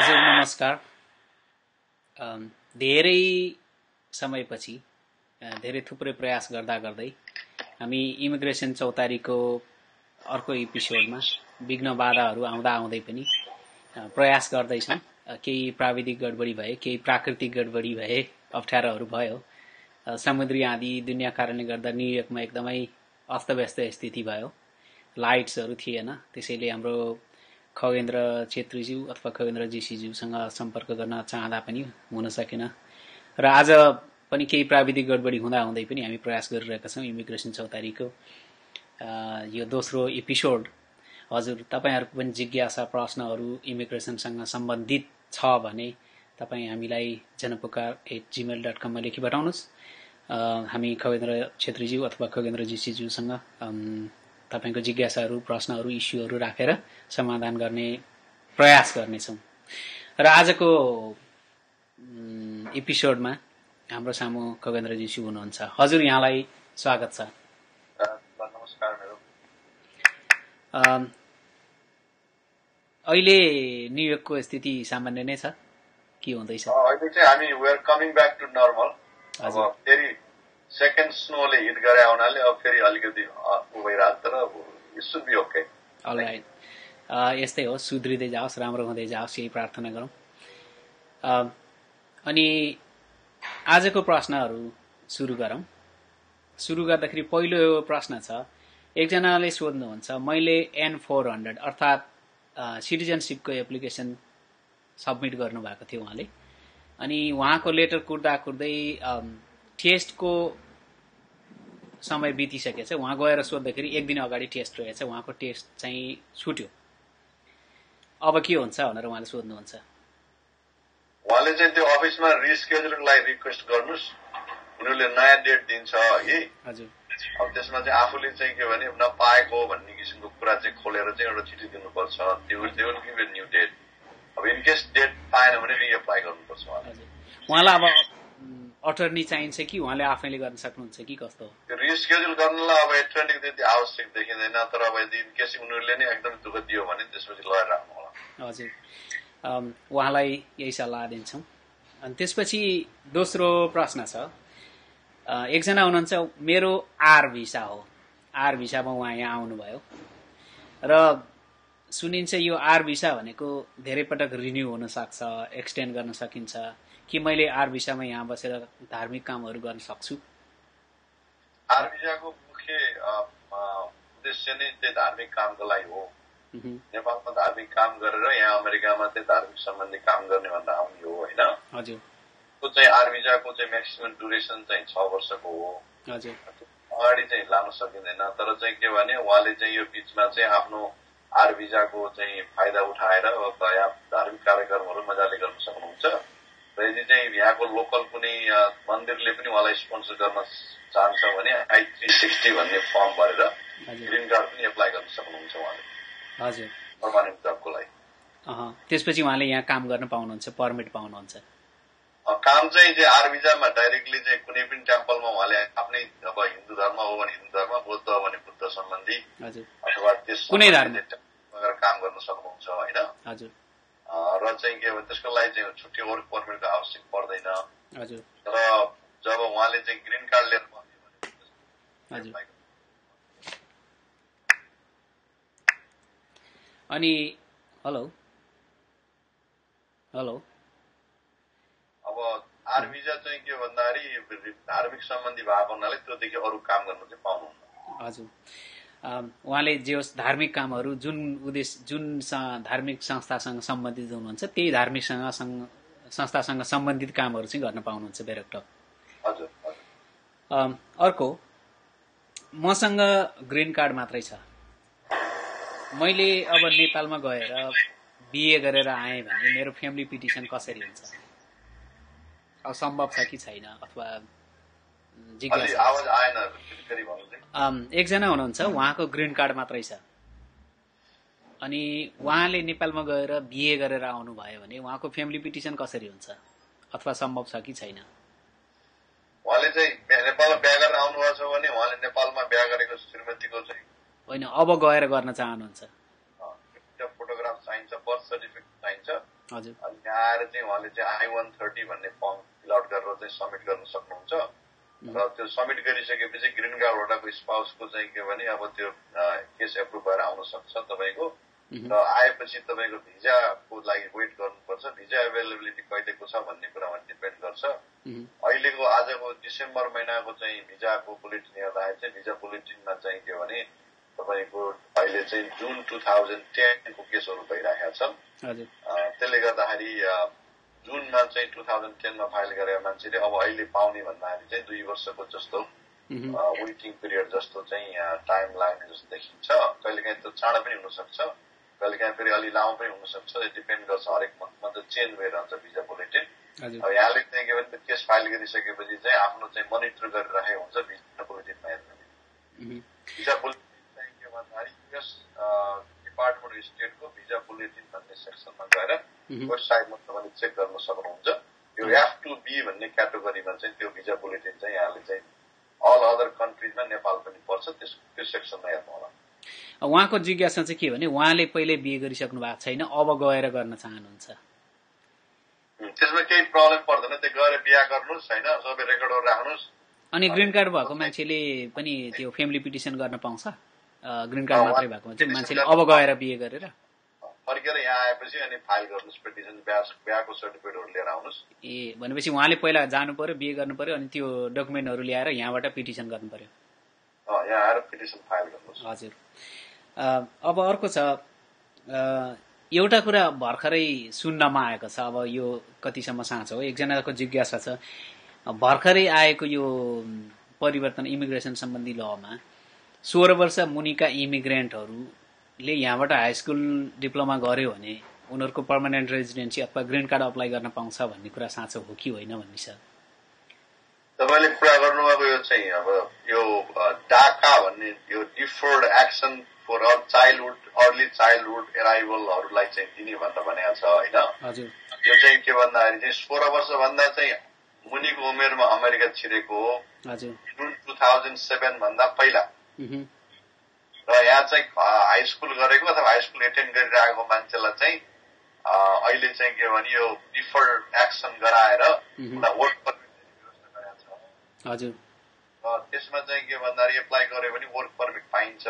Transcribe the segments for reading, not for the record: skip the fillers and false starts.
हजुर नमस्कार। धेरै समयपछि धेरै थुप्रै प्रयास गर्दा गर्दै हामी इमिग्रेसन चौतारीको अर्को एपिसोडमा विघ्न बाधाहरू आउँदा आउँदै पनि प्रयास गर्दैछौँ। केही प्राविधिक गडबडी भए, केही प्राकृतिक गडबडी भए, अप्ठ्यारोहरू भयो। समुद्री आँधी दुनियाँ कारणले गर्दा न्युयोर्कमा एकदमै अस्तव्यस्त स्थिति भयो। लाइट्सहरू थिएन, त्यसैले हाम्रो खगेन्द्र छेत्रीज्यू अथवा खगेन्द्र जीसीज्यूसँग सम्पर्क गर्न चाहँदा पनि हुन सकेन र आज पनि केही प्राविधिक गडबडी हुँदा हुँदै पनि हामी प्रयास गरिरहेका छौँ इमिग्रेसन चौतारीको यो दोस्रो एपिसोड। हजुर तपाईहरुको पनि जिज्ञासा प्रश्नहरू इमिग्रेसनसँग सम्बन्धित छ भने तपाई हामीलाई जनपुकार@gmail.com मा लेखी पठाउनुस्। हामी खगेन्द्र छेत्रीज्यू अथवा खगेन्द्र जीसीज्यूसँग तपाईको जिज्ञासाहरू प्रश्नहरू इस्युहरू राखेर समाधान गर्ने प्रयास गर्नेछौँ। र आजको एपिसोडमा हाम्रो सामु खगेन्द्र जीसी हुनुहुन्छ। हजुर यहाँलाई स्वागत छ। नमस्कार। अहिले न्युयोर्कको स्थिति सामान्य नै छ के हुँदैछ? अहिले चाहिँ हामी we are coming back to normal. अब फेरि सेकेन्ड स्नोले हिट गरे हुनाले अब फेरि अलिकति भइरहेको तर it should be okay. Alright, यस्तै हो, सुध्रिँदै जाओस्, राम्रो हुँदै जाओस्, यही प्रार्थना गरौँ। अनि आजको प्रश्नहरू सुरु गरौँ। सुरु गर्दाखेरि पहिलो प्रश्न छ, एकजनाले सोध्नुहुन्छ, मैले N400 अर्थात् सिटिजनसिपको एप्लिकेसन सबमिट गर्नुभएको थियो उहाँले, अनि उहाँको लेटर कुर्दा कुर्दै टेस्टको समय बितिसकेछ। उहाँ गएर सोद्दाखेरि एक दिन अगाडि टेस्ट रहेछ, उहाँको टेस्ट चाहिँ छुट्यो, अब के हुन्छ भनेर उहाँले सोध्नुहुन्छ। उहाँले चाहिँ त्यो अफिसमा रिस्केड्युलको लागि रिक्वेस्ट गर्नुस्, उनीहरूले नयाँ डेट दिन्छ है। हजुर। अब त्यसमा चाहिँ आफूले चाहिँ के भने नपाएको भन्ने किसिमको कुरा चाहिँ खोलेर चाहिँ एउटा चिठी दिनुपर्छ। त्यो गिभ ए न्यू डेट। अब इन केस डेट पाएन भने रिएप्लाई गर्नुपर्छ उहाँले। उहाँलाई अब अटर्नी चाहिन्छ कि उहाँले आफैले गर्न सक्नुहुन्छ कि कस्तो? त्यो रिस्केड्युल गर्नलाई अब एटर्नीको त्यति आवश्यक देखिँदैन, तर अब यदि इन केस उनीहरूले नै एकदम दुःख दियो भने त्यसपछि लयर राख्नु होला। हजुर, उहाँलाई यही सल्लाह दिन्छौँ। अनि त्यसपछि दोस्रो प्रश्न छ, एकजना हुनुहुन्छ, मेरो आर भिसा हो, आर भिसामा उहाँ यहाँ आउनुभयो र सुनिन्छ यो आर भिसा भनेको धेरै पटक रिन्यू हुन सक्छ, एक्सटेन्ड गर्न सकिन्छ कि मैले आर भिसामा यहाँ बसेर धार्मिक कामहरू गर्न सक्छु? आर भिसाको मुख्य उद्देश्य नै त्यही धार्मिक कामको लागि हो। नेपालमा धार्मिक काम गरेर यहाँ अमेरिकामा चाहिँ धार्मिक सम्बन्धी काम गर्ने भनेर आउने हो होइन। हजुर। त्यो चाहिँ आर भिसाको चाहिँ म्याक्सिमम ड्युरेसन चाहिँ 6 वर्षको हो। हजुर। अगाडि चाहिँ लान सकिँदैन, तर चाहिँ के भने उहाँले चाहिँ यो बीचमा चाहिँ आफ्नो आर भिसाको चाहिँ फाइदा उठाएर यहाँ धार्मिक कार्यक्रमहरू मजाले गर्न सक्नुहुन्छ। र यदि चाहिँ यहाँको लोकल कुनै मन्दिरले पनि उहाँलाई स्पोन्सर गर्न चाहन्छ भने I-360 भन्ने फर्म भरेर ग्रिन कार्ड पनि एप्लाई गर्न सक्नुहुन्छ उहाँले। हजुर, पर्मानेन्ट जबको लागि। त्यसपछि उहाँले यहाँ काम गर्न पाउनुहुन्छ, पर्मिट पाउनुहुन्छ। काम चाहिँ आर भिसामा डाइरेक्टली चाहिँ कुनै पनि टेम्पलमा उहाँले आफ्नै, अब हिन्दू धर्म हो भने हिन्दू धर्म, बुद्ध हो भने बुद्ध सम्बन्धी अथवा त्यस कुनै धर्म काम गर्न सक्नुहुन्छ होइन। हजुर। र चाहिँ के भने त्यसको लागि चाहिँ छुट्टी वर्क पर्मिटको आवश्यक पर्दैन। हजुर। र जब उहाँले चाहिँ ग्रिन कार्ड लिएर बस्यो भने अनि हेलो हेलो अब आर भिसा चाहिँ के भन्दाखेरि धार्मिक सम्बन्धी भएको हुनाले त्योदेखि अरू काम गर्न चाहिँ पाउनुहुन्न। हजुर, उहाँले जे होस् धार्मिक कामहरू जुन उद्देश्य जुन धार्मिक संस्थासँग सम्बन्धित हुनुहुन्छ त्यही धार्मिक संस्थासँग सम्बन्धित कामहरू चाहिँ गर्न पाउनुहुन्छ डाइरेक्ट। हजुर। अर्को, मसँग ग्रिन कार्ड मात्रै छ, मैले अब नेपालमा गएर बिए गरेर आएँ भने मेरो फ्यामिली पिटिसन कसरी हुन्छ? अब सम्भव छ कि छैन अथवा जिज्ञासा? आवाज आएन, फेरि भन्नु। एकजना हुनुहुन्छ, उहाँको ग्रिन कार्ड मात्रै छ अनि उहाँले नेपालमा गएर बिए गरेर आउनुभयो भने उहाँको फ्यामिली पिटिसन कसरी हुन्छ अथवा सम्भव छ कि छैन? उहाँले चाहिँ नेपालमा बिहा गरेर आउनुभएको छ भने उहाँले नेपालमा बिहा गरेको श्रीमतीको चाहिँ होइन, अब गएर गर्न चाहनुहुन्छ, फोटोग्राफ चाहिन्छ, बर्थ सर्टिफिकेट चाहिन्छ, हजुर अनि यहाँ आएर चाहिँ उहाँले चाहिँ I-130 भन्ने फर्म फिल आउट गरेर चाहिँ सबमिट गर्न सक्नुहुन्छ र त्यो सबमिट गरिसकेपछि ग्रीन कार्ड होल्डरको स्पाउसको चाहिँ के भने अब त्यो केस एप्रुभ भएर आउन सक्छ तपाईको र आएपछि तपाईको भिजाको लागि वेट गर्नुपर्छ भिजा अवेलेबिलिटी कहिलेको छ भन्ने कुरामा डिपेन्ड गर्छ अहिलेको आजको डिसेम्बर महिनाको चाहिँ भिजाको बुलेटिन हेर्दाखेरि चाहिँ भिजा बुलेटिनमा चाहिँ के भने तपाईको अहिले चाहिँ जुन 2010 को केसहरू भइरहेका छन् त्यसले गर्दाखेरि जुनमा चाहिँ 2010 मा फाइल गरेका मान्छेले अब अहिले पाउने भन्दाखेरि चाहिँ 2 वर्षको जस्तो वेटिङ पिरियड जस्तो चाहिँ टाइम लाग्ने जस्तो देखिन्छ कहिलेकाहीँ त चाँडो पनि हुन सक्छ कहिलेकाहीँ फेरि अलि लामो पनि हुन सक्छ डिपेन्ड गर्छ हरेक मन्थमा त चेन्ज भइरहन्छ भिजा बुलेटिन अब यहाँले चाहिँ के भने केस फाइल गरिसकेपछि चाहिँ आफ्नो चाहिँ मोनिटर गरिरहेको हुन्छ भिजा बुलेटिनमा हेर्नु भिजा बुलेटिन चाहिँ के भन्दाखेरि यस डिपार्टमेन्ट अफ स्टेटको भिजा बुलेटिन भन्ने सेक्सनमा गएर वेबसाइटमा तपाईँले चेक गर्न सक्नुहुन्छ यो F2B भन्ने क्याटेगोरीमा चाहिँ त्यो भिजा बुलेटिन चाहिँ यहाँले चाहिँ अल अदर कन्ट्रिजमा नेपाल पनि पर्छ त्यो सेक्सनमा हेर्नु होला उहाँको जिज्ञासा चाहिँ के भने उहाँले पहिले बिए गरिसक्नु भएको छैन अब गएर गर्न चाहनुहुन्छ त्यसमा केही प्रब्लम पर्दैन त्यो गएर बिहा गर्नुहोस् हैन सबै रेकर्डहरू राख्नुहोस् अनि ग्रीन कार्ड भएको मान्छेले पनि त्यो फ्यामिली पिटिसन गर्न पाउँछ ग्रीन कार्ड मात्रै भएको मान्छेले अब गएर बिए गरेर फर्केर यहाँ आएपछि अनि फाइल गर्नुहोस् पिटिसन बिहाको सर्टिफिकेटहरू लिएर आउनुहोस् ए भनेपछि उहाँले पहिला जानु पर्यो बिए गर्नु पर्यो अनि त्यो डकुमेन्टहरू ल्याएर यहाँबाट पिटिसन गर्नु पर्यो यहाँ आएर पिटिसन फाइल गर्नुहोस् हजुर अब अर्को छ एउटा कुरा भर्खरै सुन्नमा आएको छ अब यो कतिसम्म साँचो हो एकजनाको जिज्ञासा छ भर्खरै आएको यो परिवर्तन इमिग्रेसन सम्बन्धी लमा 16 वर्ष मुनिका इमिग्रेन्टहरूले यहाँबाट हाई स्कुल डिप्लोमा गर्यो भने उनीहरूको पर्मानेन्ट रेजिडेन्सी अथवा ग्रीन कार्ड अप्लाई गर्न पाउँछ भन्ने कुरा साँचो हो कि होइन भन्ने छ तपाईले कुरा गर्नुभएको यो चाहिँ अब यो डाका भन्ने यो deferred action for childhood early childhood एराइभलहरूलाई चाहिँ दिने भनेर भनेको छ होइन हजुर यो चाहिँ के भन्दाखेरि चाहिँ 16 वर्ष भन्दा चाहिँ मुनिको उमेरमा अमेरिका छिरेको हो हजुर जुन 2007 भन्दा पहिला र यहाँ चाहिँ हाई स्कुल गरेको अथवा हाई स्कुल एटेन्ड गरिरहेको मान्छेलाई चाहिँ अहिले चाहिँ के भने यो डिफर्ड एक्सन गराएर उनीलाई वर्क पर्मिट व्यवस्था गरेको छ हजुर र त्यसमा चाहिँ के भन्दाखेरि एप्लाई गर्यो भने वर्क पर्मिट पाइन्छ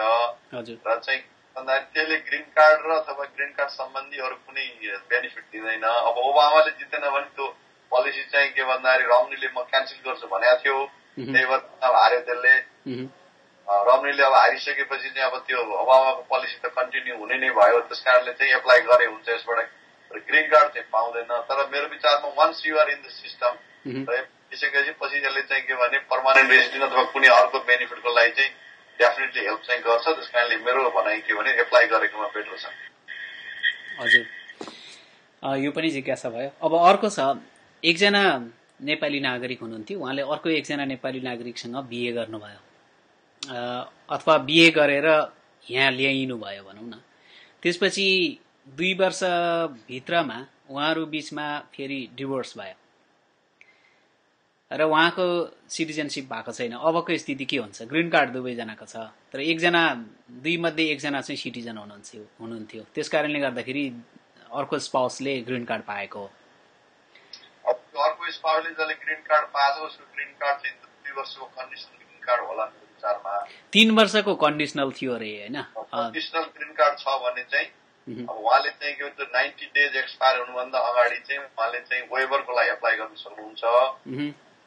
हजुर र चाहिँ भन्दाखेरि त्यसले ग्रीन कार्ड र अथवा ग्रीन कार्ड सम्बन्धी अरू कुनै बेनिफिट दिँदैन अब ओबामाले जितेन भने त्यो पोलिसी चाहिँ के भन्दाखेरि रम्नीले म क्यान्सल गर्छु भनेको थियो त्यही भएर अब हार्यो त्यसले रम्नीले अब हारिसकेपछि चाहिँ अब त्यो ओबामाको पोलिसी त कन्टिन्यू हुने नै भयो त्यस कारणले चाहिँ एप्लाई गरे हुन्छ यसबाट ग्रीन कार्ड चाहिँ पाउँदैन तर मेरो विचारमा once you are in the system त्यसैपछि पछि यसले चाहिँ के भने पर्मानेन्ट रेजिडेन्ट अथवा कुनै अर्को बेनिफिटको लागि चाहिँ डेफिनेटली हेल्प चाहिँ गर्छ त्यस कारणले मेरो भनाइ के भने एप्लाई गरेकोमा बेटर छ हजुर यो पनि जिज्ञासा भयो अब अर्को छ एकजना नेपाली नागरिक हुनुहुन्थ्यो उहाँले अर्को एकजना नेपाली नागरिकसँग बिए गर्नुभयो अथवा बिए गरेर यहाँ ल्याइनु भयो भनौँ न त्यसपछि 2 वर्ष भित्रमा उहाँहरू बीचमा फेरि डिभोर्स भयो र उहाँको सिटिजनशिप भएको छैन अबको स्थिति के हुन्छ ग्रीन कार्ड दुवैजनाको छ तर एकजना 2 मध्ये एकजना चाहिँ सिटिजन हुनुहुन्थ्यो त्यसकारणले गर्दाखेरि अर्को स्पाउसले ग्रीन कार्ड पाएको हो अर्को स्पाउसले जसले ग्रीन कार्ड पाएको उसको ग्रीन कार्ड चाहिँ 2 वर्षको कन्डिसनल ग्रीन कार्ड होला मेरो विचारमा 3 वर्षको कन्डिसनल थियो अरे हैन कन्डिसनल ग्रीन कार्ड छ भने चाहिँ अब उहाँले चाहिँ के भन्छ 90 डेज एक्सपायर हुनुभन्दा अगाडि चाहिँ उहाँले चाहिँ वेभरको लागि एप्लाई गर्न सक्नुहुन्छ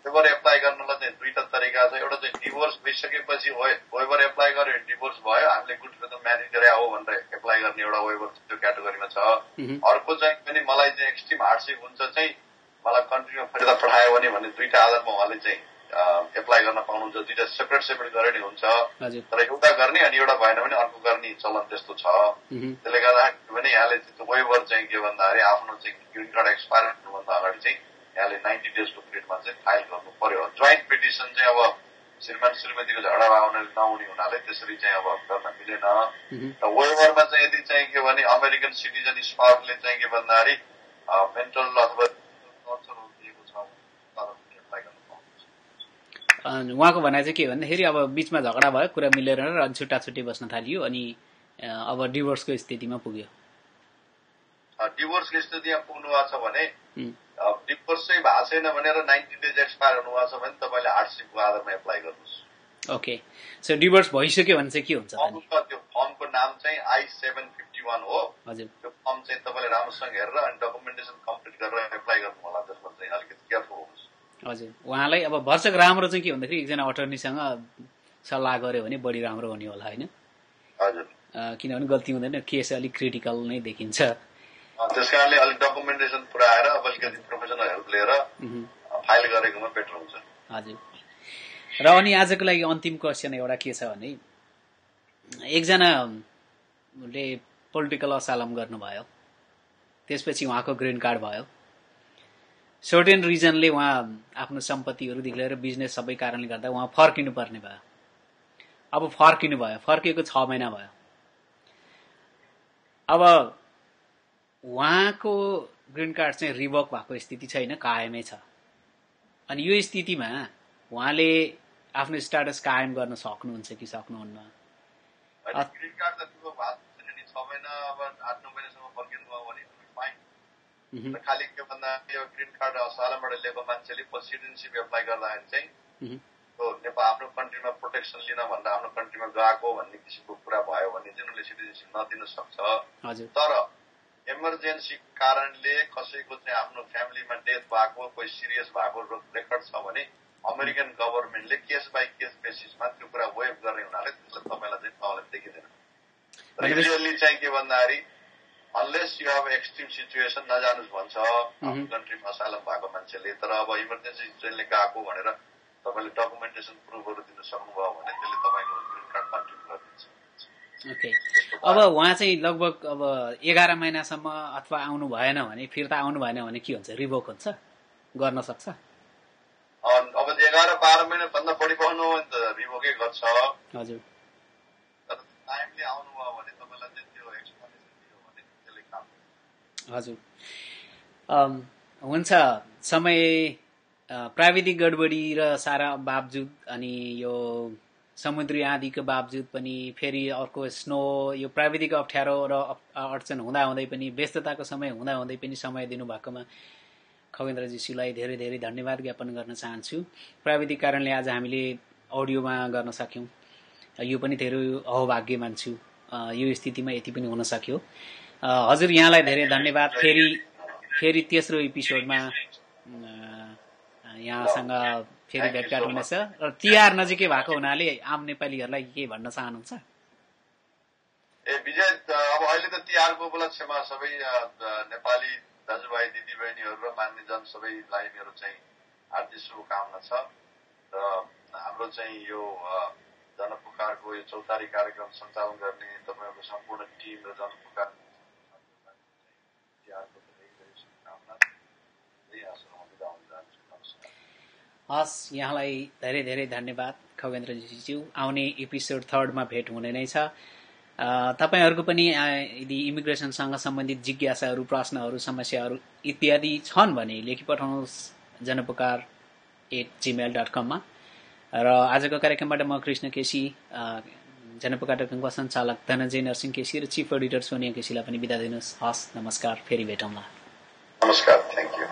वेभर एप्लाई गर्नलाई चाहिँ 2टा तरिका छ एउटा चाहिँ डिभोर्स भइसकेपछि वेभर एप्लाई गर्यो भने डिभोर्स भयो हामीले गुड फेथ म्यारेज गरे हो भनेर एप्लाई गर्ने एउटा वेभर त्यो क्याटेगोरीमा छ अर्को चाहिँ पनि मलाई चाहिँ एक्सट्रिम हार्डसिप हुन्छ चाहिँ मलाई कन्ट्रीमा फिर्ता पठायो भने 2टा आधारमा उहाँले चाहिँ एप्लाई गर्न पाउनुहुन्छ 2टा सेपरेट गरेर नि हुन्छ तर एउटा गर्ने अनि एउटा भएन भने अर्को गर्ने चलन त्यस्तो छ त्यसले गर्दाखेरि भने यहाँले वेभर चाहिँ के भन्दाखेरि आफ्नो चाहिँ ग्रीन कार्ड एक्सपायर हुनुभन्दा अगाडि चाहिँ यहाँले 90 डेजको पिरियडमा चाहिँ फाइल गर्नु पर्यो जोइन्ट पिटिसन चाहिँ अब श्रीमान श्रीमतीको झगडा नहुने हुनाले त्यसरी चाहिँ अब गर्न मिलेन र वेभरमा चाहिँ यदि चाहिँ के भने अमेरिकन सिटिजन स्पाउसले चाहिँ के भन्दाखेरि मेन्टल अथवा दिएको छ उहाँको भनाइ चाहिँ के भन्दाखेरि अब बीचमा झगडा भयो कुरा मिलेर अनि छुट्टी बस्न थालियो अनि अब डिभोर्सको स्थितिमा पुग्यो डिभोर्सको स्थिति यहाँ पुग्नु भएको छ भने डिभोर्स चाहिँ भएको छैन भनेर 90 days एक्सपायर हुनुभएको छ भने तपाईँले हार्डसिपको आधारमा एप्लाई गर्नुहोस्। ओके, सो डिभोर्स भइसक्यो भने चाहिँ के हुन्छ? त्यो फर्मको नाम चाहिँ I-751 हो। हजुर, त्यो फर्म चाहिँ तपाईँले राम्रोसँग हेरेर अनि डकुमेन्टेसन कम्प्लिट गरेर एप्लाई गर्नु होला। त्यसमा चाहिँ अलिकति केयरफुल हुनुहोस्। हजुर, उहाँलाई अब भरसक राम्रो चाहिँ के भन्दाखेरि एकजना अटर्नीसँग सल्लाह गर्यो भने बढी राम्रो हुने होला होइन? हजुर, किनभने गल्ती हुँदैन, केस अलिक क्रिटिकल नै देखिन्छ। त्यस कारणले अलिक डकुमेन्टेसन पुऱ्याएर अब अलिकति प्रोफेसनल हेल्प लिएर फाइल गरेकोमा बेटर हुन्छ। हजुर, र अनि आजको लागि अन्तिम क्वेसन एउटा के छ भने एकजनाले पोलिटिकल असालम गर्नुभयो, त्यसपछि उहाँको ग्रिन कार्ड भयो, सर्टेन रिजनले उहाँ आफ्नो सम्पत्तिहरूदेखि लिएर बिजनेस सबै कारणले गर्दा उहाँ फर्किनु पर्ने भयो। अब फर्किनु भयो, फर्किएको 6 महिना भयो। अब उहाँको ग्रिन कार्ड चाहिँ रिभोक भएको स्थिति छैन, कायमै छ। अनि यो स्थितिमा उहाँले आफ्नो स्ट्याटस कायम गर्न सक्नुहुन्छ कि सक्नुहुन्न? ग्रिन कार्ड त ठुलो बात छैन नि, 6 महिना अब 8-9 महिनासम्म फर्किनु भयो भने फाइन। खालि के भन्दा यो ग्रिन कार्ड असालमबाट लिएको मान्छेले सिटिजनसिप एप्लाई गर्दाखेरि चाहिँ नेपाल आफ्नो कन्ट्रीमा प्रोटेक्सन लिन भनेर आफ्नो कन्ट्रीमा गएको भन्ने किसिमको कुरा भयो भने चाहिँ उनले सिटिजनसिप नदिन सक्छ। तर इमर्जेन्सी कारणले कसैको चाहिँ आफ्नो फ्यामिलीमा डेथ भएको, कोही सिरियस भएको रेकर्ड छ भने अमेरिकन गभर्मेन्टले केस बाई केस बेसिसमा त्यो कुरा वेभ गर्ने हुनाले त्यसलाई तपाईँलाई चाहिँ प्रब्लम देखिँदैन। युजुअली चाहिँ के भन्दाखेरि unless you have extreme situation नजानुहोस् भन्छ आफ्नो कन्ट्रीमा असालम भएको मान्छेले। तर अब इमर्जेन्सी सिचुएसनले गएको भनेर तपाईँले डकुमेन्टेसन प्रुफहरू दिन सक्नुभयो भने त्यसले तपाईँको ग्रिन कार्ड कन्टिन्यू गरिदिन्छ। ओके, अब उहाँ चाहिँ लगभग अब 11 महिनासम्म अथवा आउनु भएन भने, फिर्ता आउनु भएन भने के हुन्छ? रिभोक हुन्छ, गर्न सक्छ? अब 11-12 महिना भन्दा बढी पाउनु हो भने त रिभोकै गर्छ। हजुर, तर टाइमले आउनुभयो भने तपाईँलाई चाहिँ त्यो एक्सप्लेनेसन दियो भने त्यसले काम। हजुर, हुन्छ। समय प्राविधिक गडबडी र सारा बावजुद अनि यो समुद्री आँधीको बावजुद पनि, फेरि अर्को स्नो, यो प्राविधिक अप्ठ्यारो र अडचन हुँदाहुँदै पनि, व्यस्तताको समय हुँदाहुँदै पनि समय दिनुभएकोमा खगेन्द्रजीलाई धेरै धेरै धन्यवाद ज्ञापन गर्न चाहन्छु। प्राविधिक कारणले आज हामीले अडियोमा गर्न सक्यौँ, यो पनि धेरै अहोभाग्य मान्छु। यो स्थितिमा यति पनि हुन सक्यो। हजुर, यहाँलाई धेरै धन्यवाद। फेरि तेस्रो एपिसोडमा यहाँसँग फेरि भेटघाट हुनेछ। र तिहार नजिकै भएको हुनाले आम नेपालीहरूलाई के भन्न चाहनुहुन्छ? विजय, अब अहिले त तिहारको उपलक्ष्यमा सबै नेपाली दाजुभाइ दिदीबहिनीहरू र मान्यजन सबैलाई मेरो चाहिँ हार्दिक शुभकामना छ। र हाम्रो चाहिँ यो जनपुकारको यो चौतारी कार्यक्रम सञ्चालन गर्ने तपाईँहरूको सम्पूर्ण टिम र जनपुकार तिहारको धेरै धेरै शुभकामना। हस्, यहाँलाई धेरै धेरै धन्यवाद खगेन्द्रज्यू। आउने एपिसोड 3 मा भेट हुने नै छ। तपाईहरूको पनि यदि इमिग्रेसनसँग सम्बन्धित जिज्ञासाहरू, प्रश्नहरू, समस्याहरू इत्यादि छन् भने लेखी पठाउनुहोस् janapukar@gmail.com मा। र आजको कार्यक्रमबाट म कृष्ण केसी, janapukar.com का सञ्चालक धनञ्जय नरसिंह केसी र चिफ एडिटर सोनिया केसीलाई पनि बिदा दिनुहोस्। हस्, नमस्कार, फेरि भेटौँला। नमस्कार, थ्याङ्क यू।